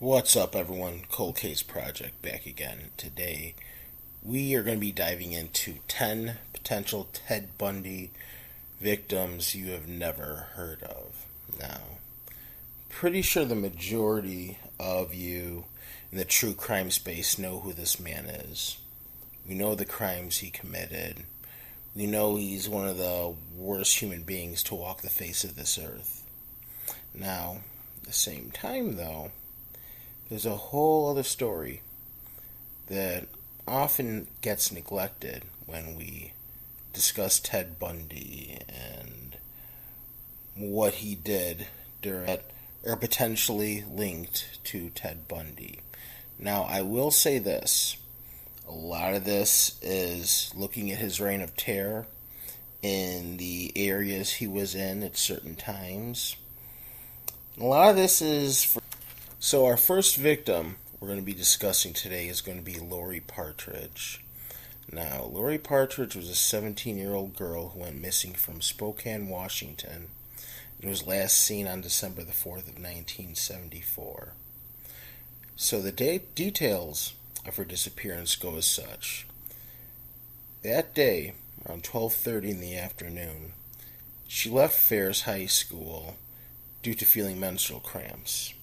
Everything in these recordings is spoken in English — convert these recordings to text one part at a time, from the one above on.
What's up, everyone? Cold Case Project back again. Today, we are going to be diving into 10 potential Ted Bundy victims you have never heard of. Now, pretty sure the majority of you in the true crime space know who this man is. We know the crimes he committed. We know he's one of the worst human beings to walk the face of this earth. Now, at the same time, though, there's a whole other story that often gets neglected when we discuss Ted Bundy and what he did during that are potentially linked to Ted Bundy. Now, I will say this. A lot of this is looking at his reign of terror in the areas he was in at certain times. A lot of this is So our first victim we're going to be discussing today is going to be Laurie Partridge. Now, Laurie Partridge was a 17-year-old girl who went missing from Spokane, Washington, and was last seen on December the 4th of 1974. So the details of her disappearance go as such. That day, around 12:30 in the afternoon, she left Ferris High School due to feeling menstrual cramps.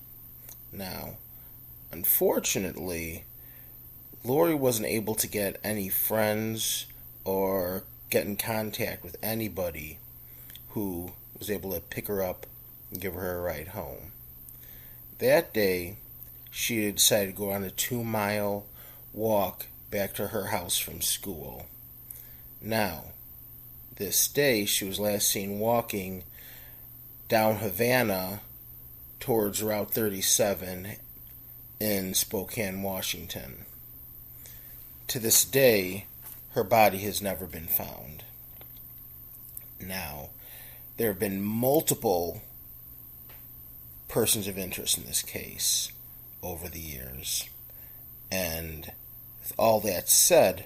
Now, unfortunately, Laurie wasn't able to get any friends or get in contact with anybody who was able to pick her up and give her a ride home. That day, she decided to go on a 2-mile walk back to her house from school. Now, this day, she was last seen walking down Havana towards Route 37 in Spokane, Washington. To this day, her body has never been found. Now, there have been multiple persons of interest in this case over the years. And with all that said,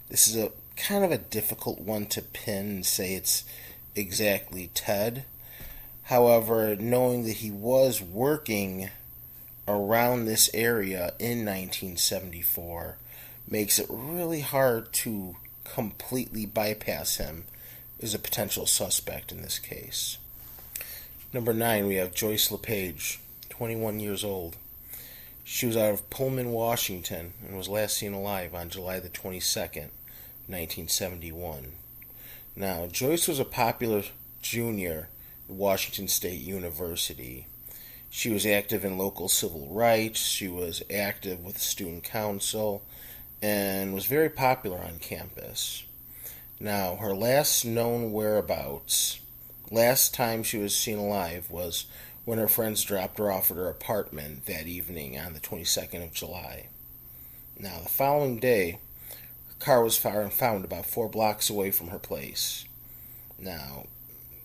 this is a kind of a difficult one to pin and say it's exactly Ted. However, knowing that he was working around this area in 1974 makes it really hard to completely bypass him as a potential suspect in this case. Number 9, we have Joyce LePage, 21 years old. She was out of Pullman, Washington, and was last seen alive on July the 22nd, 1971. Now, Joyce was a popular junior Washington State University. She was active in local civil rights, she was active with the student council, and was very popular on campus. Now, her last known whereabouts, last time she was seen alive, was when her friends dropped her off at her apartment that evening on the 22nd of July. Now, the following day, her car was found about 4 blocks away from her place. Now,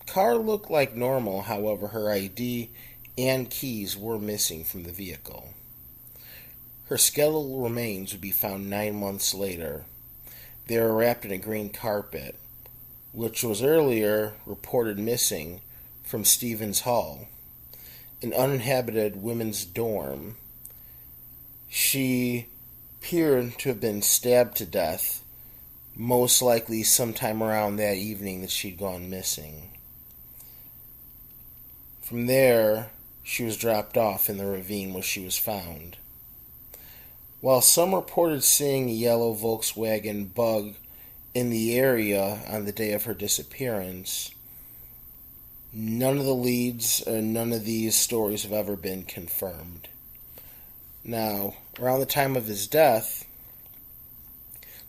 car looked like normal, however, her ID and keys were missing from the vehicle. Her skeletal remains would be found 9 months later. They were wrapped in a green carpet, which was earlier reported missing from Stevens Hall, an uninhabited women's dorm. She appeared to have been stabbed to death, most likely sometime around that evening that she'd gone missing. From there, she was dropped off in the ravine where she was found. While some reported seeing a yellow Volkswagen Bug in the area on the day of her disappearance, none of the leads and none of these stories have ever been confirmed. Now, around the time of his death,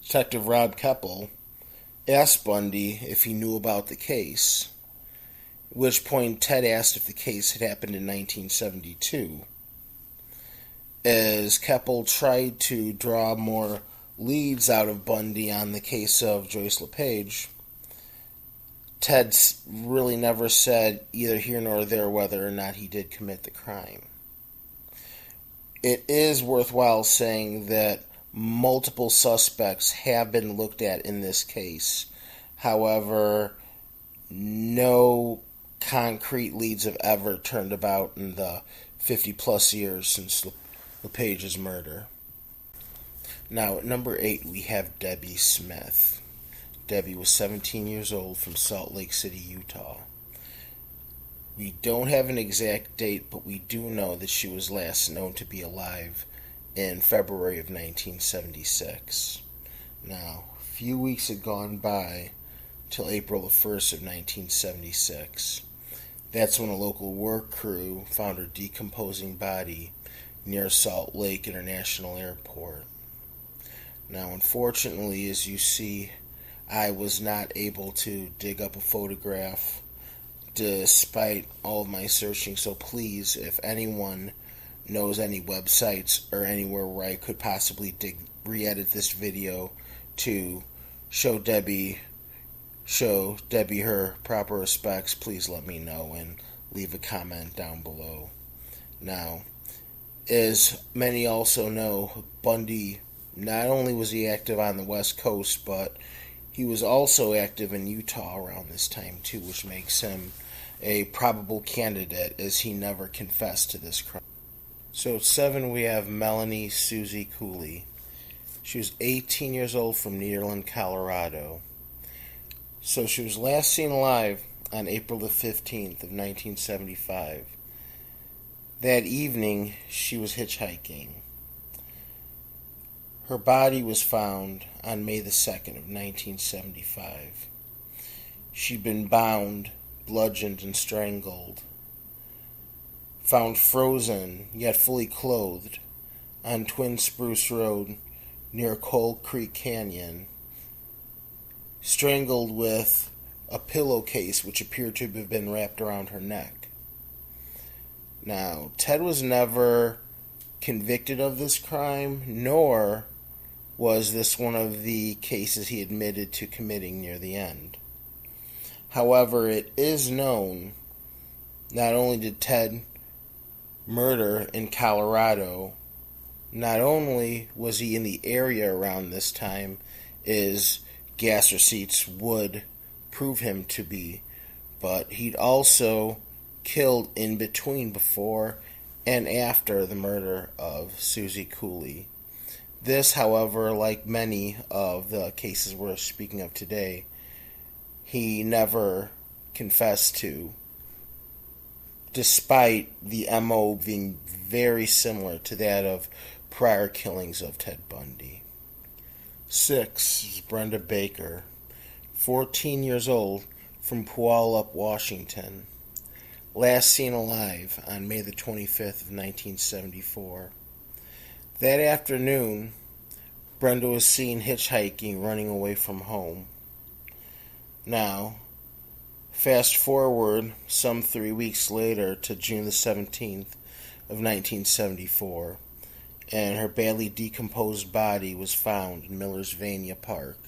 Detective Rob Keppel asked Bundy if he knew about the case. At which point Ted asked if the case had happened in 1972. As Keppel tried to draw more leads out of Bundy on the case of Joyce LePage, Ted really never said either here nor there whether or not he did commit the crime. It is worthwhile saying that multiple suspects have been looked at in this case. However, no concrete leads have ever turned about in the 50-plus years since LePage's murder. Now, at number 8, we have Debbie Smith. Debbie was 17 years old from Salt Lake City, Utah. We don't have an exact date, but we do know that she was last known to be alive in February of 1976. Now, a few weeks had gone by till April the 1st of 1976. That's when a local work crew found her decomposing body near Salt Lake International Airport. Now, unfortunately, as you see, I was not able to dig up a photograph despite all of my searching, so please, if anyone knows any websites or anywhere where I could possibly re-edit this video to show Debbie her proper respects, please let me know and leave a comment down below. Now, as many also know, Bundy, not only was he active on the West Coast, but he was also active in Utah around this time too, which makes him a probable candidate as he never confessed to this crime. So at 7 we have Melanie Susie Cooley. She was 18 years old from Nederland, Colorado. So she was last seen alive on April the 15th of 1975. That evening, she was hitchhiking. Her body was found on May the 2nd of 1975. She'd been bound, bludgeoned, and strangled. Found frozen, yet fully clothed, on Twin Spruce Road near Coal Creek Canyon. Strangled with a pillowcase which appeared to have been wrapped around her neck. Now, Ted was never convicted of this crime, nor was this one of the cases he admitted to committing near the end. However, it is known not only did Ted murder in Colorado, not only was he in the area around this time, as gas receipts would prove him to be, but he'd also killed in between before and after the murder of Susie Cooley. This, however, like many of the cases we're speaking of today, he never confessed to, despite the MO being very similar to that of prior killings of Ted Bundy. 6 is Brenda Baker, 14 years old, from Puyallup, Washington. Last seen alive on May the 25th of 1974. That afternoon, Brenda was seen hitchhiking, running away from home. Now, fast forward some 3 weeks later to June the 17th of 1974, and her badly decomposed body was found in Millersvania Park.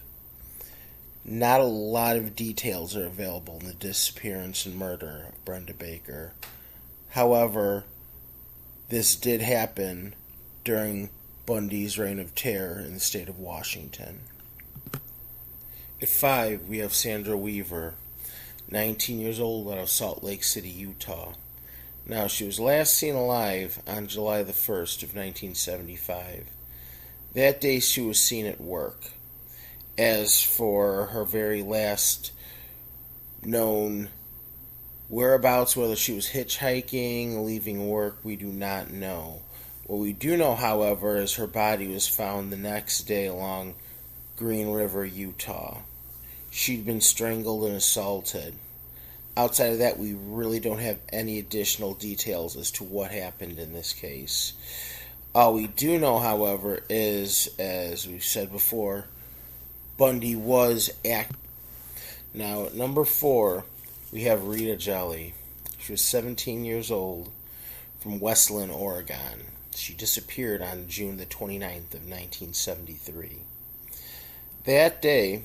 Not a lot of details are available in the disappearance and murder of Brenda Baker. However, this did happen during Bundy's reign of terror in the state of Washington. At 5, we have Sandra Weaver, 19 years old, out of Salt Lake City, Utah. Now, she was last seen alive on July the 1st of 1975. That day, she was seen at work. As for her very last known whereabouts, whether she was hitchhiking, leaving work, we do not know. What we do know, however, is her body was found the next day along Green River, Utah. She'd been strangled and assaulted. Outside of that, we really don't have any additional details as to what happened in this case. All we do know, however, is, as we've said before, Bundy was active. Now, at number 4, we have Rita Jolly. She was 17 years old from Westland, Oregon. She disappeared on June the 29th of 1973. That day,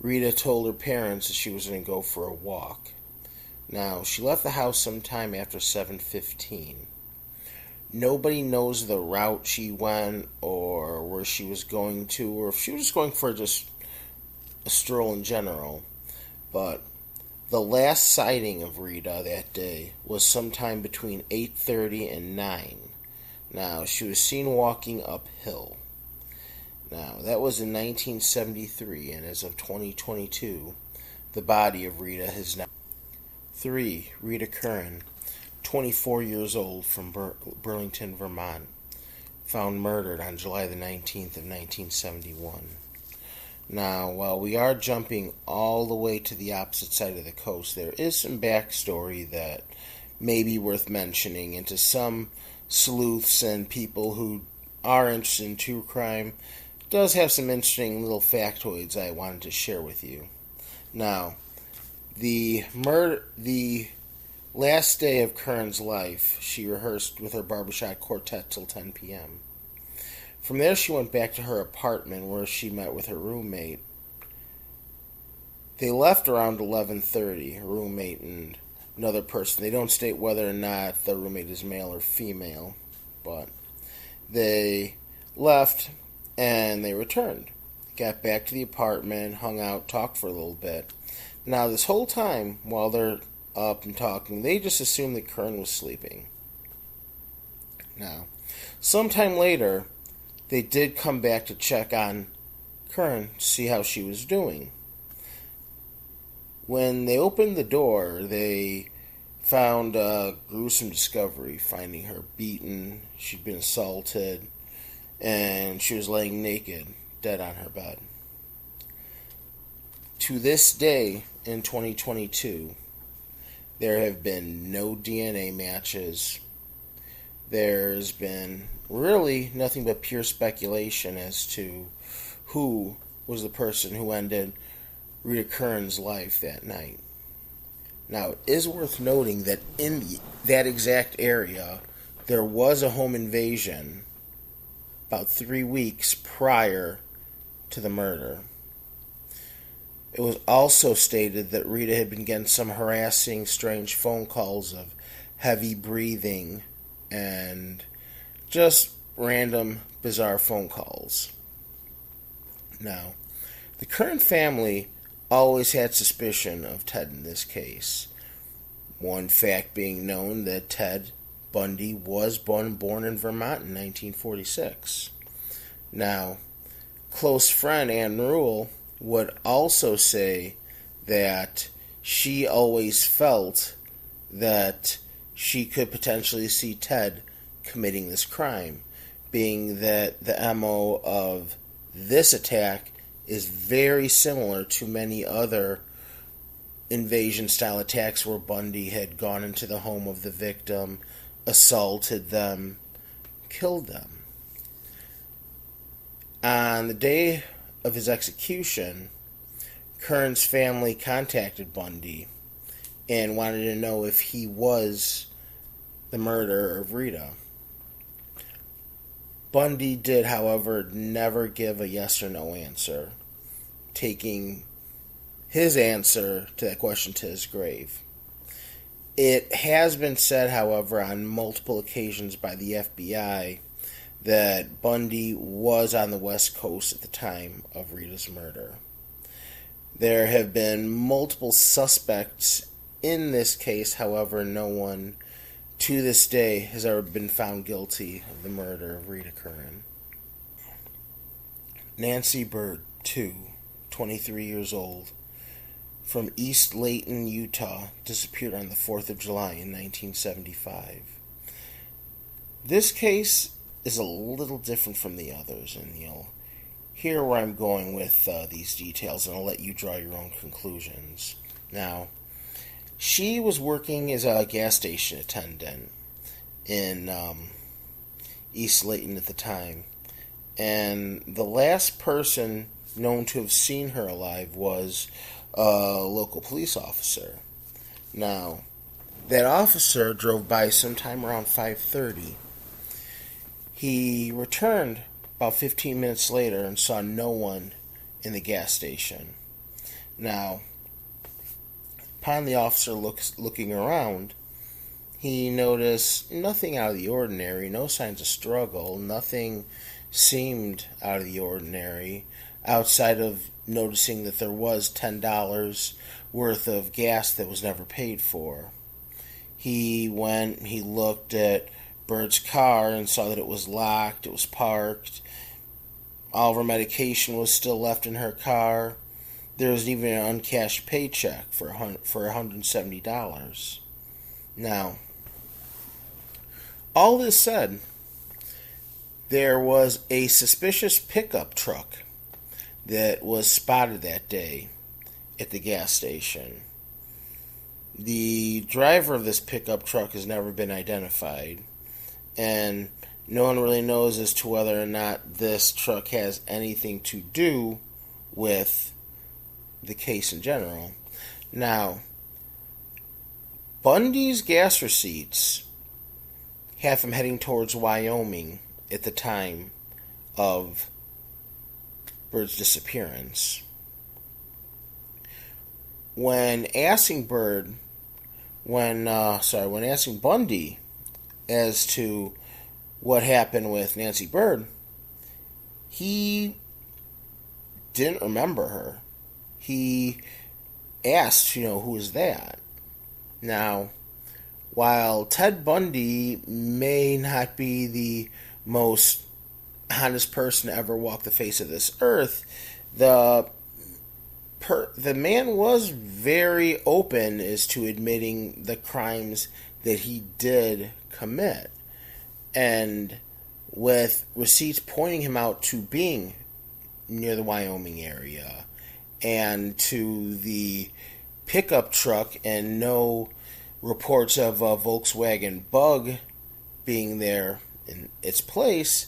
Rita told her parents that she was going to go for a walk. Now, she left the house sometime after 7:15. Nobody knows the route she went or where she was going to, or if she was just going for just a stroll in general. But the last sighting of Rita that day was sometime between 8:30 and 9. Now, she was seen walking uphill. Now, that was in 1973, and as of 2022, the body of Rita has now... 3. Rita Curran, 24 years old, from Burlington, Vermont, found murdered on July the 19th of 1971. Now, while we are jumping all the way to the opposite side of the coast, there is some backstory that may be worth mentioning, and to some sleuths and people who are interested in true crime, does have some interesting little factoids I wanted to share with you. Now, the last day of Curran's life, she rehearsed with her barbershop quartet till 10 p.m. From there, she went back to her apartment where she met with her roommate. They left around 11:30, her roommate and another person. They don't state whether or not the roommate is male or female, but they left and they returned. Got back to the apartment, hung out, talked for a little bit. Now, this whole time, while they're up and talking, they just assumed that Curran was sleeping. Now, sometime later, they did come back to check on Curran to see how she was doing. When they opened the door, they found a gruesome discovery, finding her beaten, she'd been assaulted, and she was laying naked, dead on her bed. To this day, in 2022, there have been no DNA matches. There's been really nothing but pure speculation as to who was the person who ended Rita Curran's life that night. Now, it is worth noting that in that exact area, there was a home invasion about 3 weeks prior to the murder. It was also stated that Rita had been getting some harassing, strange phone calls of heavy breathing and just random, bizarre phone calls. Now, the Curran family always had suspicion of Ted in this case. One fact being known that Ted Bundy was born in Vermont in 1946. Now, close friend Ann Rule would also say that she always felt that she could potentially see Ted committing this crime, being that the MO of this attack is very similar to many other invasion-style attacks where Bundy had gone into the home of the victim, assaulted them, killed them. On the day of his execution, Curran's family contacted Bundy and wanted to know if he was the murderer of Rita. Bundy did, however, never give a yes or no answer, taking his answer to that question to his grave. It has been said, however, on multiple occasions by the FBI that Bundy was on the West Coast at the time of Rita's murder. There have been multiple suspects in this case, however, no one to this day has ever been found guilty of the murder of Rita Curran. Nancy Baird, 23 years old, from East Layton, Utah, disappeared on the 4th of July in 1975. This case is a little different from the others, and you'll hear where I'm going with these details, and I'll let you draw your own conclusions. Now, she was working as a gas station attendant in East Layton at the time, and the last person known to have seen her alive was a local police officer. Now, that officer drove by sometime around 5:30. He returned about 15 minutes later and saw no one in the gas station. Now, upon the officer looking around, he noticed nothing out of the ordinary, no signs of struggle, nothing seemed out of the ordinary, outside of noticing that there was $10 worth of gas that was never paid for. He looked at Baird's car and saw that it was locked, it was parked. All of her medication was still left in her car. There was even an uncashed paycheck for $170. Now, all this said, there was a suspicious pickup truck that was spotted that day at the gas station. The driver of this pickup truck has never been identified, and no one really knows as to whether or not this truck has anything to do with the case in general. Now, Bundy's gas receipts have him heading towards Wyoming at the time of Baird's disappearance. When asking Bundy as to what happened with Nancy Baird, he didn't remember her. He asked, who is that? Now, while Ted Bundy may not be the most honest person to ever walk the face of this earth, the man was very open as to admitting the crimes that he did commit. And with receipts pointing him out to being near the Wyoming area and to the pickup truck and no reports of a Volkswagen Bug being there in its place,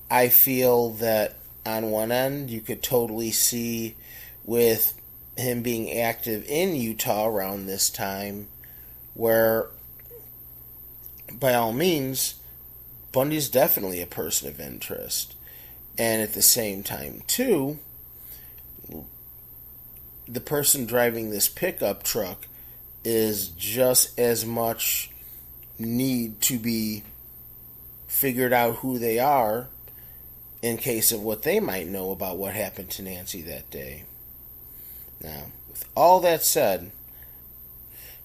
I feel that on one end you could totally see with him being active in Utah around this time, where by all means Bundy's definitely a person of interest. And at the same time too, the person driving this pickup truck is just as much need to be figured out who they are in case of what they might know about what happened to Nancy that day. Now, with all that said,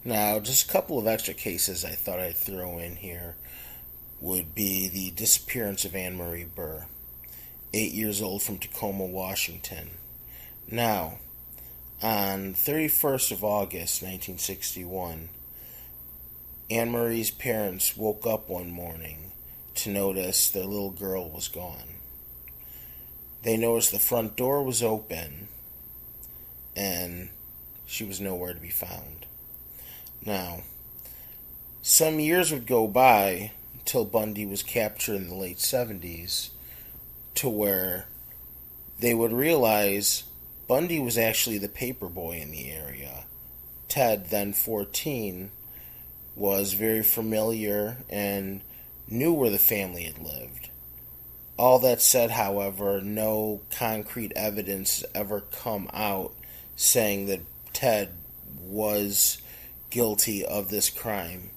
just a couple of extra cases I thought I'd throw in here would be the disappearance of Anne Marie Burr, 8 years old, from Tacoma, Washington. Now, on 31st of August, 1961, Anne Marie's parents woke up one morning to notice their little girl was gone. They noticed the front door was open and she was nowhere to be found. Now, some years would go by until Bundy was captured in the late 70s, to where they would realize Bundy was actually the paper boy in the area. Ted, then 14, was very familiar and knew where the family had lived. All that said, however, no concrete evidence has ever come out saying that Ted was guilty of this crime,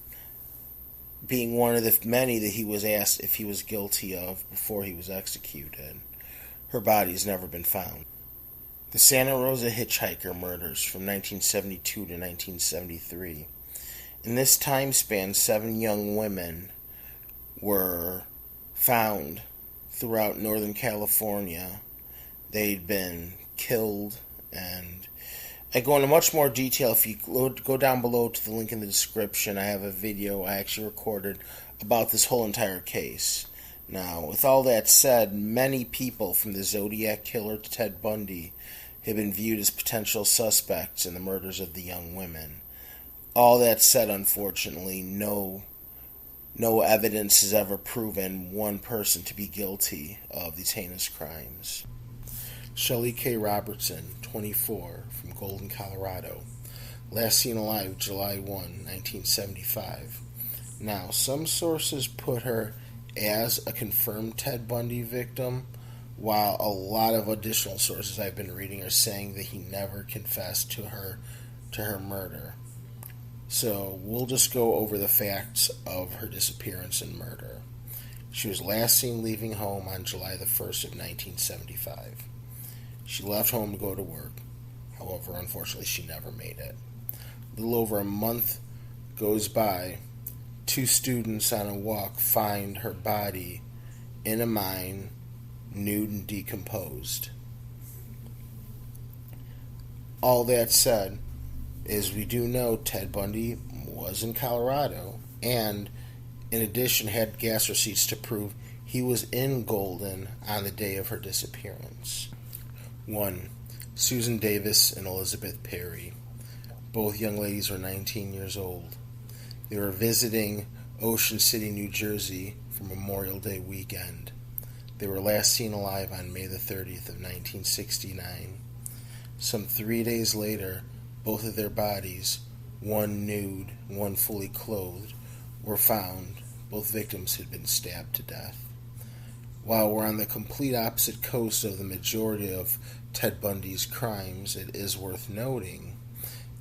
being one of the many that he was asked if he was guilty of before he was executed. Her body's never been found. The Santa Rosa hitchhiker murders from 1972 to 1973. In this time span, 7 young women were found throughout Northern California. They'd been killed, and I go into much more detail. If you go down below to the link in the description, I have a video I actually recorded about this whole entire case. Now, with all that said, many people from the Zodiac Killer to Ted Bundy have been viewed as potential suspects in the murders of the young women. All that said, unfortunately, no evidence has ever proven one person to be guilty of these heinous crimes. Shelley K. Robertson, 24, from Golden, Colorado. Last seen alive July 1, 1975. Now, some sources put her as a confirmed Ted Bundy victim, while a lot of additional sources I've been reading are saying that he never confessed to her murder. So we'll just go over the facts of her disappearance and murder. She was last seen leaving home on July the 1st of 1975. She left home to go to work. However, unfortunately, she never made it. A little over a month goes by two students on a walk find her body in a mine, nude and decomposed. All that said, is we do know Ted Bundy was in Colorado, and in addition had gas receipts to prove he was in Golden on the day of her disappearance. 1. Susan Davis and Elizabeth Perry. Both young ladies were 19 years old. They were visiting Ocean City, New Jersey for Memorial Day weekend. They were last seen alive on May the 30th of 1969. Some 3 days later, both of their bodies, one nude, one fully clothed, were found. Both victims had been stabbed to death. While we're on the complete opposite coast of the majority of Ted Bundy's crimes, it is worth noting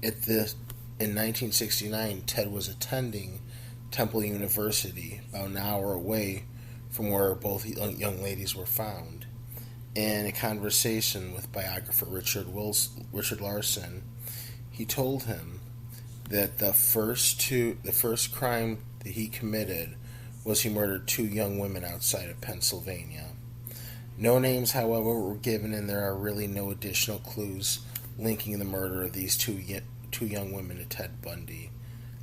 in 1969, Ted was attending Temple University, about an hour away from where both young ladies were found. In a conversation with biographer Richard Larson, he told him that the first crime that he committed was he murdered 2 young women outside of Pennsylvania. No names, however, were given, and there are really no additional clues linking the murder of these two young women to Ted Bundy.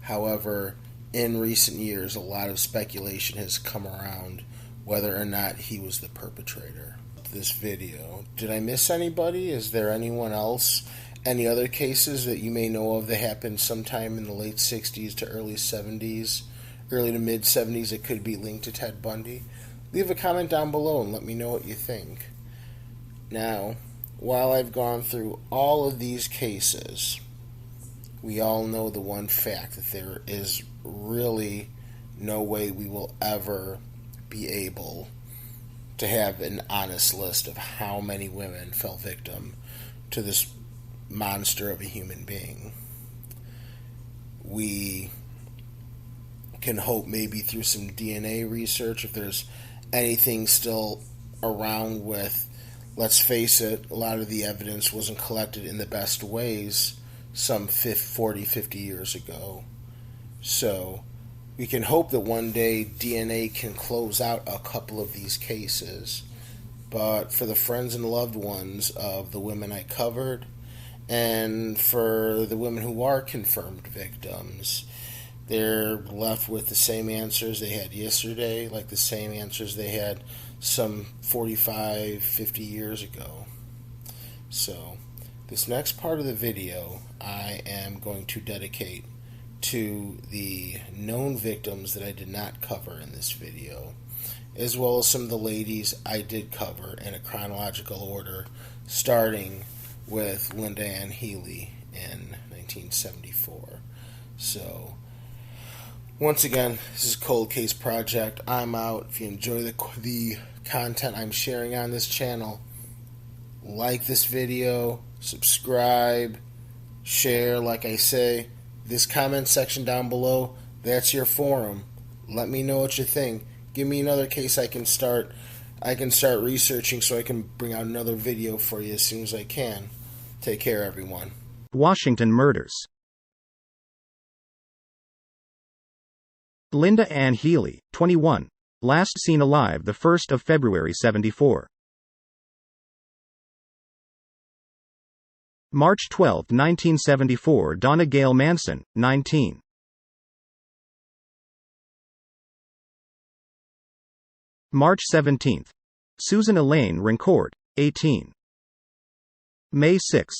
However, in recent years, a lot of speculation has come around whether or not he was the perpetrator. This video. Did I miss anybody? Is there anyone else? Any other cases that you may know of that happened sometime in the late 60s to early 70s, early to mid 70s that could be linked to Ted Bundy? Leave a comment down below and let me know what you think. Now, while I've gone through all of these cases, we all know the one fact that there is really no way we will ever be able to have an honest list of how many women fell victim to this monster of a human being. We can hope maybe through some DNA research, if there's anything still around with, let's face it, a lot of the evidence wasn't collected in the best ways some 40, 50 years ago. So we can hope that one day DNA can close out a couple of these cases. But for the friends and loved ones of the women I covered, and for the women who are confirmed victims, they're left with the same answers they had yesterday, like the same answers they had some 45, 50 years ago. So, this next part of the video I am going to dedicate to the known victims that I did not cover in this video, as well as some of the ladies I did cover in a chronological order, starting with Linda Ann Healy in 1974. So, once again, this is Cold Case Project. I'm out. If you enjoy the content I'm sharing on this channel, like this video, subscribe, share. Like I say, this comment section down below, that's your forum. Let me know what you think. Give me another case I can start researching so I can bring out another video for you as soon as I can. Take care, everyone. Washington murders. Linda Ann Healy, 21. Last seen alive the 1st of February 74. March 12, 1974 Donna Gail Manson, 19. March 17. Susan Elaine Rancourt, 18. May 6.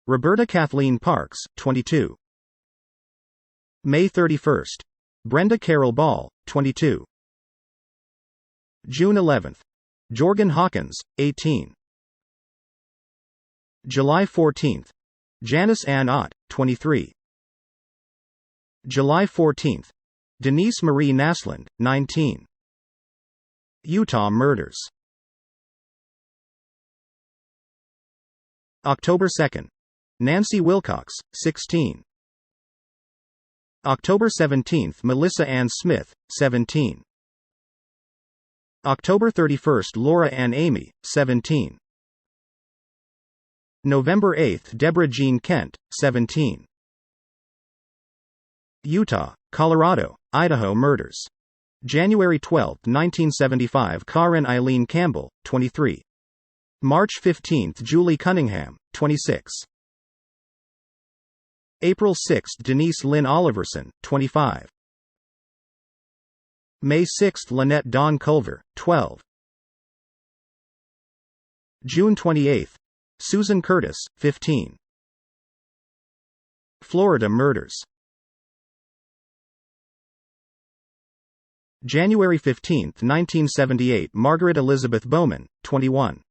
Roberta Kathleen Parks, 22. May 31. Brenda Carol Ball, 22. June 11. Jorgen Hawkins, 18. July 14. Janice Ann Ott, 23. July 14. Denise Marie Naslund, 19. Utah murders. October 2. Nancy Wilcox, 16. October 17. Melissa Ann Smith, 17. October 31. Laura Ann Amy, 17. November 8. Deborah Jean Kent, 17. Utah, Colorado, Idaho murders. January 12, 1975 Karen Eileen Campbell, 23. March 15 Julie Cunningham, 26. April 6 Denise Lynn Oliverson, 25. May 6 Lynette Dawn Culver, 12. June 28 Susan Curtis, 15. Florida murders. January 15, 1978 Margaret Elizabeth Bowman, 21.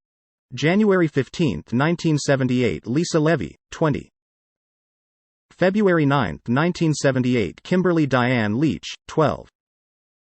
January 15, 1978 Lisa Levy, 20. February 9, 1978 Kimberly Diane Leach, 12.